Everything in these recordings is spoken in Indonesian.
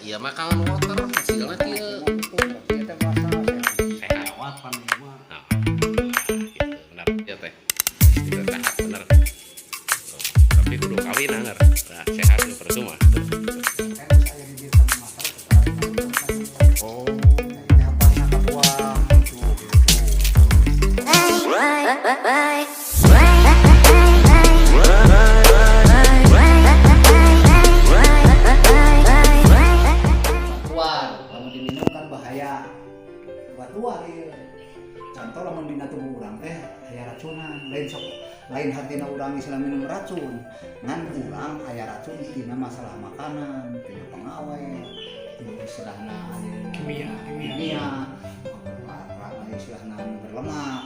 iya mah kangen water hasilnya kieu. Sehat Lewat pan ieu mah. nah, gitu benar ya teh itu sehat bener. Oh, tapi kudu kawin anger nah sehat itu percuma oh Lamun diminum kan bahaya buat luar ieu. Contoh lamun dina tubuh urang teh aya racunan, lain hartina urang Islam minum racun, ngan urang aya racun tina masalah makanan, tina pengawet, tina istilahna kimia, istilahna berlemak.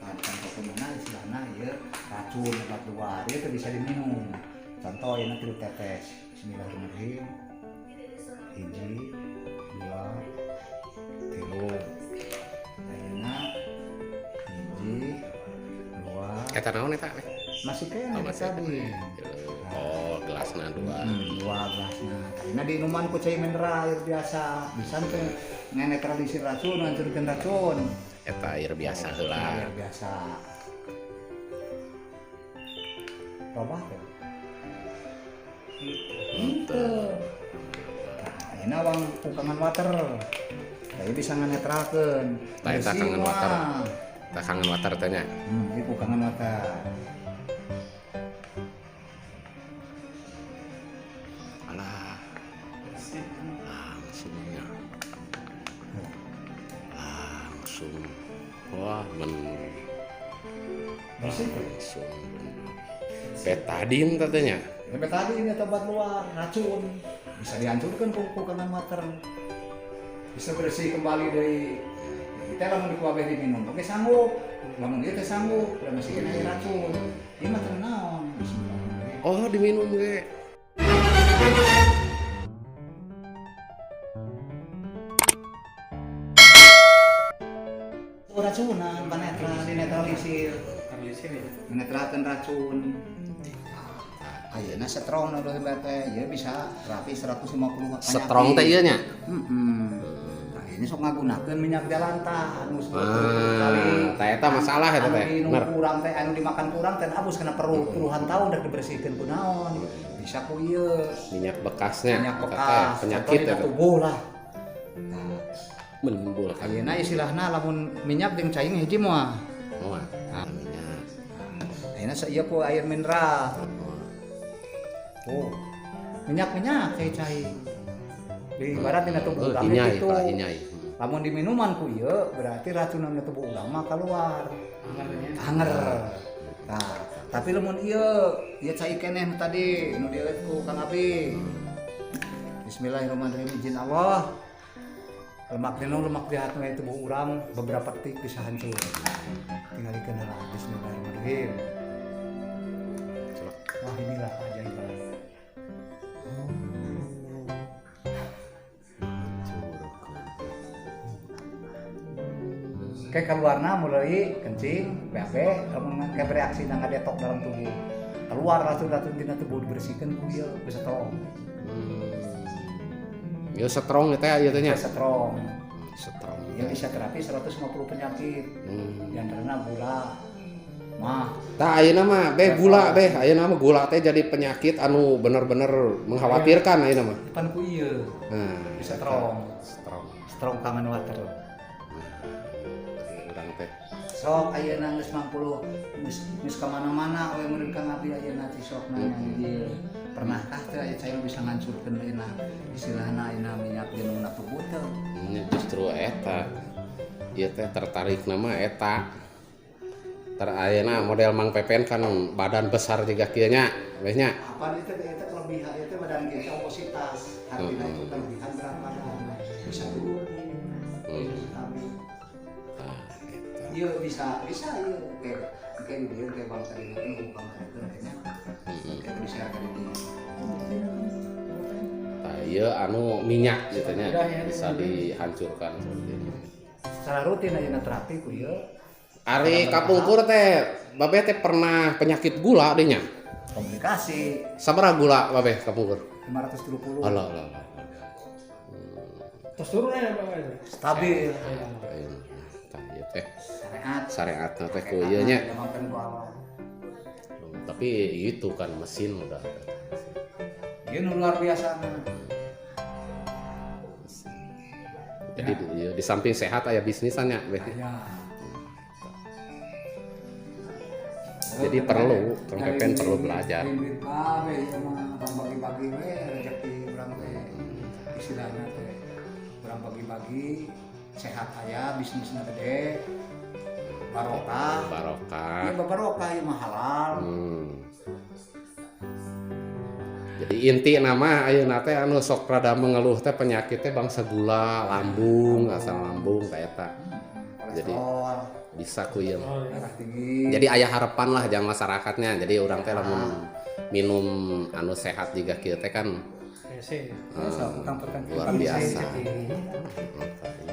Kan contoh kumana istilahna ieu racun obat luar ieu teh bisa diminum. Contoh ayeuna 3 tetes. Bismillahirrahmanirrahim. 1, 2, 3. Ayeuna 1, 2. eta naon eta Masih kena masih tadi. oh gelasna 2 2 gelasna. Ayeuna diinuman ku cai mineral air biasa. Bisa teh ngenetralisir racun, ngancurkeun racun. eta air biasa heula Air biasa. Coba teh. Itu. Ayeuna bang pukangan water. Tapi bisa ngenetralkeun. Tah eta kangen water. Tak kangen water teh nya Ini pukangan water. alah langsungnya langsung wah Bersih. langsung betadin katanya Sampai tadi ini obat luar racun bisa dihancurkan pukangan water. Bisa bersih kembali dari kita lamun dikuabeh diminum. Oke sanggup. Lamun dia teh sanggup, udah masih kena air racun. Ini mah teu naon. oh diminum ge Racunan, panetral, dinetralisir. Menetralkan racun. Ayeuna strong udah hebat teh, ya bisa rapi 150 penyakit. strong teh ieu nya Nah, ini sok ngagunakeun minyak jalanta anu tah eta masalah eta teh anu bener kurang teh anu dimakan kurang teh abus kena puluhan tahun udah dibersihkeun ku naon. Bisa ku ieu minyak bekasnya minyak eta teh bekas penyakit atau eta tubuh lah. Nah, menimbulkan ayeuna istilahna lamun minyak jeung cai hiji moal. oh minyak Ayeuna ieu ku air mineral. Oh, minyak-minyak cai-cai. Di ibarat dina tubuh urang hinyai itu. pala hinyai Lamun di minuman ku ieu berarti racunan di tubuh urang mah keluar. Anger. Nah, tapi lamun ieu cai keneh nu tadi nu dieuleut ku Kang Abi. Bismillahirrahmanirrahim. Izin Allah. Lemak di hati tubuh urang beberapa detik bisa hancur. Tinggalikeun heula. Bismillahirrahmanirrahim. Wah, inilah keajaiban. Kayak keluarna mulai kencing, BAB, lamun kayak bereaksi nang detok dalam tubuh. Keluar racun-racun dina tubuh dibersihkeun ku ieu bisa strong. ya strong teh ieu teh nya Bisa strong. strong Ya bisa terapi 150 penyakit. Yang terkena gula. Mah, tah ayeuna mah gula ayeuna mah gula teh jadi penyakit anu bener-bener mengkhawatirkan ayeuna mah depan ku ieu nah bisa strong. strong Strong kangen water. urang teh Sok ayeuna geus 50 geus ka mana-mana we mun Kang Abi ayeuna teh sok nanya ieu. Pernahkah teh aya cai bisa ngancurkeun ayeuna istilahna ayeuna minyak jenuhna tubuh teh? ini justru eta ieu teh tertarik nama eta ayeuna model Mang Pepen kan badan besar juga kieu nya weh nya Apa itu eta kelebihan itu badan kita obesitas. Artinya itu kelebihan berat badan. Bisa turun. Iya bisa iya kayak dia kayak bang tadi nanti bukan kayaknya kayak bisa kayak ini. tah ieu anu minyak gitu nya bisa dihancurkan seperti ini Secara rutin ayeuna terapi ku ieu. Ari kapungkur teh babeh teh pernah penyakit gula deh nya Komunikasi sabaraha gula babeh kapungkur 530. alah Terus turun aja Pak itu. stabil. Ayeuna tah ieu teh Syariat. syariatna teh ku ieu nya. Diamalkan ku Allah. Tapi itu kan mesin udah ada. Ieu nu luar biasa. Jadi di samping sehat aya bisnisannya beh. Ya. Jadi perlu Kang Pepen perlu belajar. Duit bae ieu mah bagi-bagi we rezeki urang teh. Istilahna teh urang bagi-bagi sehat aya bisnisna gede. Barokah. Barokah. Ieu barokah ieu mah halal. Jadi inti nama ayeuna teh anu sok rada mengeluh teh penyakit teh bangsa gula, lambung, asam lambung kayak eta. Jadi Kolesterol, bisa ku ieu. darah tinggi. Jadi aya harapan lah jang masyarakatnya. Jadi orang teh lamun minum anu sehat juga kieu teh kan luar biasa.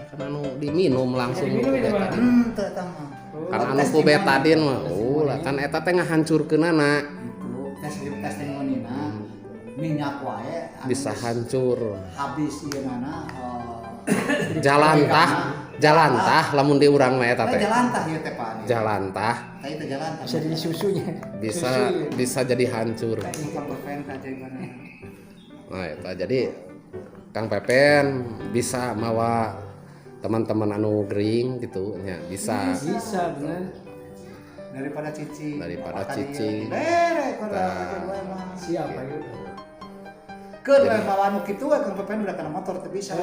Kan anu diminum langsung Diminum itu, Bang? tadi. Teu eta mah. Kan anu ku betadin mah. Lah kan eta teh ngahancurkeunana. Itu tes testimoninya minyak wae anu Bisa hancur. habis ieu nana Jalan tah lamun di urang mah eta teh. jalan tah ieu teh Pak. Jalan tah Tah itu jalan tah. Bisa jadi susunya. bisa jadi hancur. Impor perpen ka jeung Nah, eta jadi Kang Pepen bisa mawa teman-teman anu gering gitu nya bisa. Bisa benar. daripada cicing. Daripada Apa tadi cicing. ieu? Daripada Tah. Siapa ya? Keur we bawa anu kitu we Kang Pepen udah kana motor teh bisa.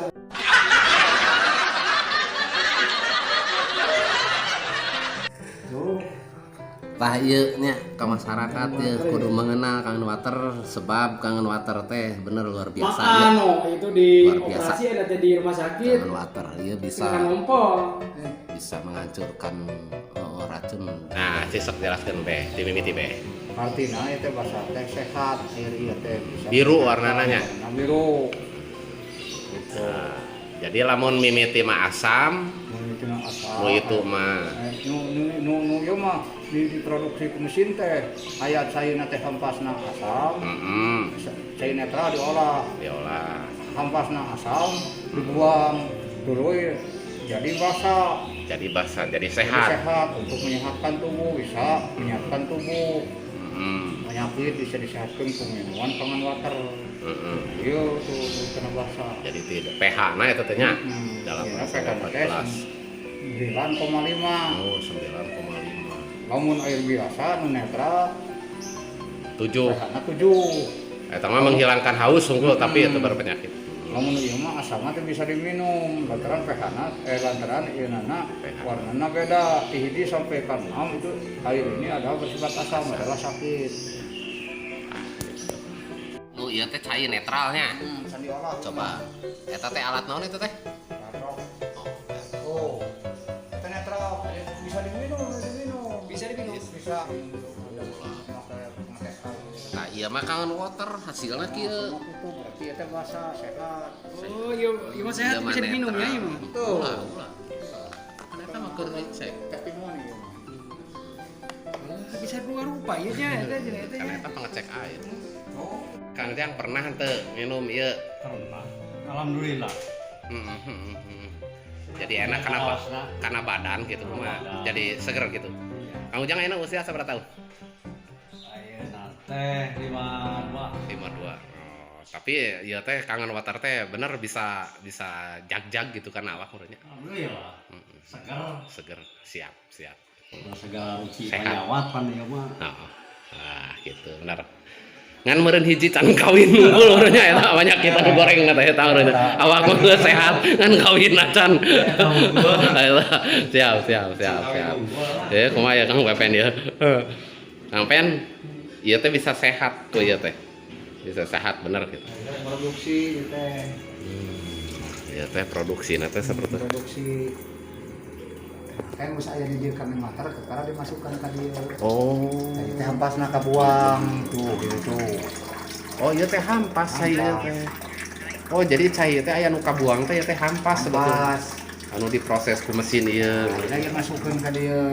Tuh. Tah ieu nya ka masyarakat ya kudu mengenal Kangen Water sebab Kangen Water teh bener luar biasa ya. Mano itu di Luar biasa. operasi ada di rumah sakit. Kangen Water ieu Bisa bisa ngompol. bisa menghancurkan racun. Nah, sisok jelaskeun be, dimimiti be. Artina itu bahasa teh sehat, air ieu teh bisa. Biru warnana nya. Warna biru. Gitu. Nah, jadi lamun mimiti mah asam, Nu itu na asal. nu itu mah Nu ieu mah diproduksi ku mesin teh. Aya cairna teh hampasna asam. Cair netral diolah. diolah. Hampasna asam dibuang dulu jadi basa. Jadi basah, jadi Jadi sehat. sehat untuk menyehatkan tubuh, bisa menyehatkan tubuh. Penyakit bisa disehatkan ku minuman Kangen Water. Iya tuh kena basa. Jadi tidak pH nah itu teh nya dalam Iya, bahasa pH teh 14. 9,5. Oh, 9,5. Lamun air biasa nu netral 7. pH-na 7. Eta mah menghilangkan haus unggul tapi itu berpenyakit. Lamun ieu mah asalna teh bisa diminum, lantaran pH-na lantaran ieu nana pH. warnana beda. Ti hiji sampai ka 6 itu air ini adalah bersifat asam, adalah sakit. Nu ieu teh cair netralnya. Bisa diolah. Coba eta teh alat naon itu teh? Batrok. Oh. Itu netral, bisa diminum, Bisa diminum. Bisa. Pakai sekali. Nah, iya mah Kangen Water hasilna kieu. Itu berarti itu basa sehat. Oh, iya mah sehat bisa diminum ya, iya mah. Betul. Ulah. Kan eta mah keur dicek. Testimoni. Bisa dua rupa ya nya eta eta. Kan eta pengecek air. Oh. Kang Jang pernah henteu minum ieu? Pernah. Alhamdulillah. Jadi enak karena badan gitu mah. Jadi seger gitu. Kang Ujang enak usia seberapa tahun? Ayeuna teh 52. 52. Oh, tapi ya teh Kangen Water teh bener bisa jag-jag gitu kan awak menurutnya. Alhamdulillah. Segar. Seger, siap. Segala uci Sehat. panyawat pan ieu mah. Nah, gitu bener. Ngan meureun hiji can kawin unggul urangnya eta banyak kita goreng eta eta urangnya. Awak mah geus sehat ngan kawin can. Siap. Ya, kumaha ya Kang Pepen ya. Kang Pepen, ieu teh bisa sehat tuh ieu teh. Bisa sehat bener gitu. Produksi teh. Ieu teh produksina teh seperti Produksi kan bisa aya di dieu Kangen Water karena dimasukkan ka dieu. Oh. Jadi teh hampasna kabuang tuh gitu. Oh, ieu teh hampas saya teh. Oh, jadi cai teh aya nu kabuang teh teh hampas sebetulnya. Hampas. Anu diproses ku mesin ieu. Akhirnya dia masukkan ka dieu.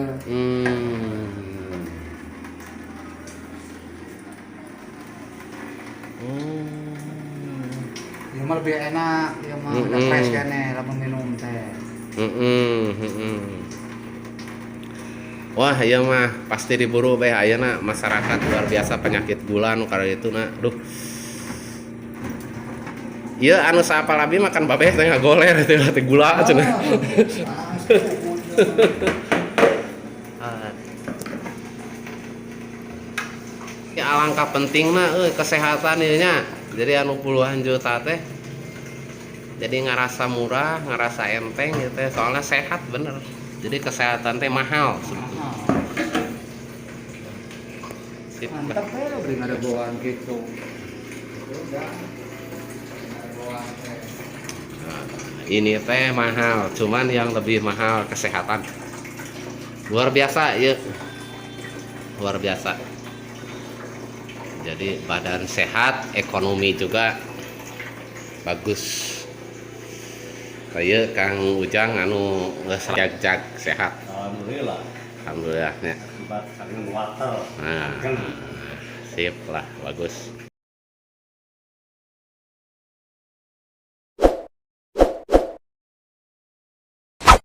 Ya Ini mah lebih enak, ya mah udah fresh kan lamun minum teh. Wah, iya mah pasti diburu beh ayeuna masyarakat luar biasa penyakit gula nu karena itu nah. Duh. Iya anu saapalabi makan babeh teh ngagoler teh gula cenah. Ya alangkah pentingna kesehatan ieu nya. Jadi anu puluhan juta teh jadi ngerasa murah, ngerasa enteng gitu ya. Soalnya sehat bener. Jadi kesehatan teh mahal. Sip. Mantap ya beri ada bawaan gitu. Udah. Nah, ini teh mahal, cuman yang lebih mahal kesehatan. Luar biasa ya. Luar biasa. Jadi badan sehat, ekonomi juga bagus. Kayak Kang Ujang anu geus jag-jag sehat. Alhamdulillah. Alhamdulillah nya. Akibat saking water. Nah, sip lah, bagus.